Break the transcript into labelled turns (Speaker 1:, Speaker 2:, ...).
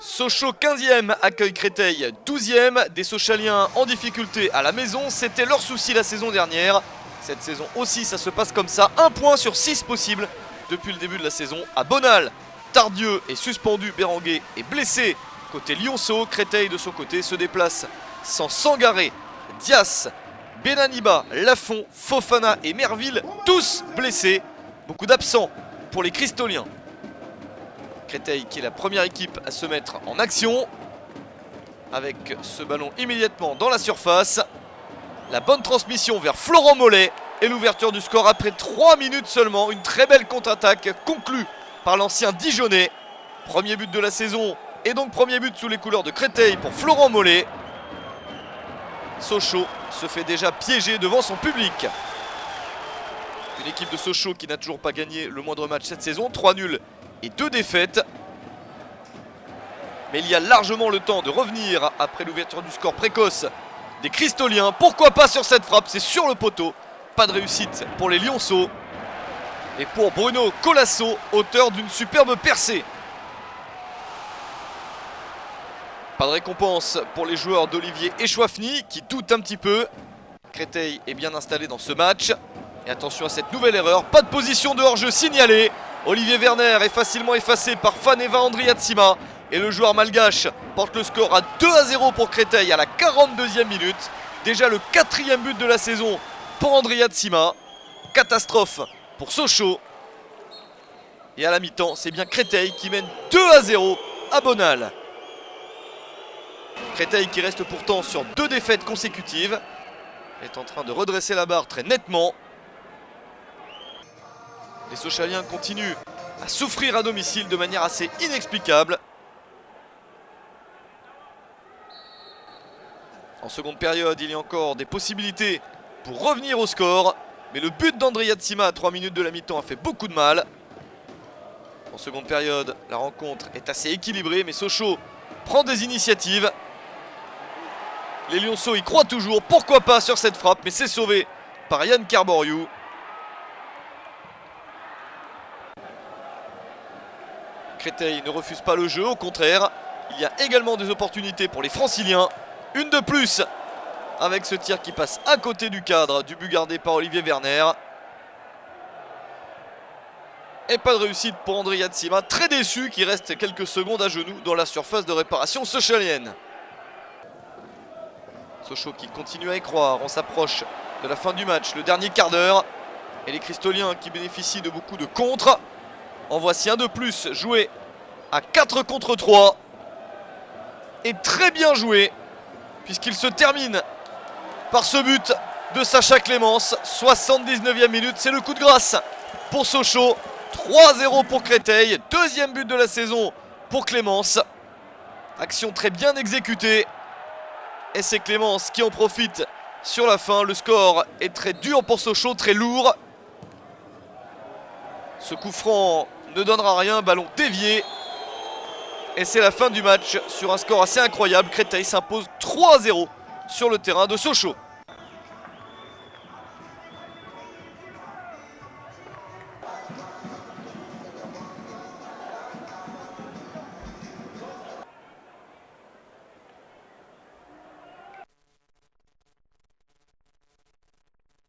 Speaker 1: Sochaux 15e accueille Créteil 12e. Des Sochaliens en difficulté à la maison, c'était leur souci la saison dernière. Cette saison aussi ça se passe comme ça, 1 point sur 6 possible depuis le début de la saison à Bonal. Tardieu est suspendu, Béranguet est blessé. Côté Lionceau, Créteil de son côté se déplace sans Sangaré, Dias, Benaniba, Lafont, Fofana et Merville, tous blessés. Beaucoup d'absents pour les Cristoliens. Créteil qui est la première équipe à se mettre en action. Avec ce ballon immédiatement dans la surface. La bonne transmission vers Florent Mollet. Et l'ouverture du score après 3 minutes seulement. Une très belle contre-attaque conclue par l'ancien Dijonais. Premier but de la saison et donc premier but sous les couleurs de Créteil pour Florent Mollet. Sochaux se fait déjà piéger devant son public. Une équipe de Sochaux qui n'a toujours pas gagné le moindre match cette saison. 3 nuls et 2 défaites. Mais il y a largement le temps de revenir après l'ouverture du score précoce des Cristoliens. Pourquoi pas sur cette frappe, c'est sur le poteau. Pas de réussite pour les Lionceaux. Et pour Bruno Colasso, auteur d'une superbe percée. Pas de récompense pour les joueurs d'Olivier Echouafny qui doutent un petit peu. Créteil est bien installé dans ce match. Et attention à cette nouvelle erreur. Pas de position de hors-jeu signalée. Olivier Werner est facilement effacé par Faneva Andriatsima. Et le joueur malgache porte le score à 2-0 pour Créteil à la 42e minute. Déjà le 4e but de la saison pour Andriatsima. Catastrophe pour Sochaux. Et à la mi-temps, c'est bien Créteil qui mène 2-0 à Bonal. Créteil qui reste pourtant sur 2 défaites consécutives est en train de redresser la barre très nettement. Les Sochaliens continuent à souffrir à domicile de manière assez inexplicable. En seconde période, il y a encore des possibilités pour revenir au score. Mais le but d'Andriatsima à 3 minutes de la mi-temps a fait beaucoup de mal. En seconde période, la rencontre est assez équilibrée, mais Sochaux prend des initiatives. Les Lionceaux y croient toujours, pourquoi pas sur cette frappe, mais c'est sauvé par Yann Carboriou. Créteil ne refuse pas le jeu, au contraire. Il y a également des opportunités pour les Franciliens. Une de plus avec ce tir qui passe à côté du cadre du but gardé par Olivier Werner. Et pas de réussite pour Andriatsima, très déçu qui reste quelques secondes à genoux dans la surface de réparation sochalienne. Sochaux qui continue à y croire, on s'approche de la fin du match, le dernier quart d'heure. Et les Cristoliens qui bénéficient de beaucoup de contres. En voici un de plus, joué à 4 contre 3. Et très bien joué, puisqu'il se termine par ce but de Sacha Clémence. 79e minute, c'est le coup de grâce pour Sochaux. 3-0 pour Créteil, deuxième but de la saison pour Clémence. Action très bien exécutée. Et c'est Clémence qui en profite sur la fin. Le score est très dur pour Sochaux, très lourd. Ce coup franc ne donnera rien, ballon dévié. Et c'est la fin du match sur un score assez incroyable. Créteil s'impose 3-0 sur le terrain de Sochaux.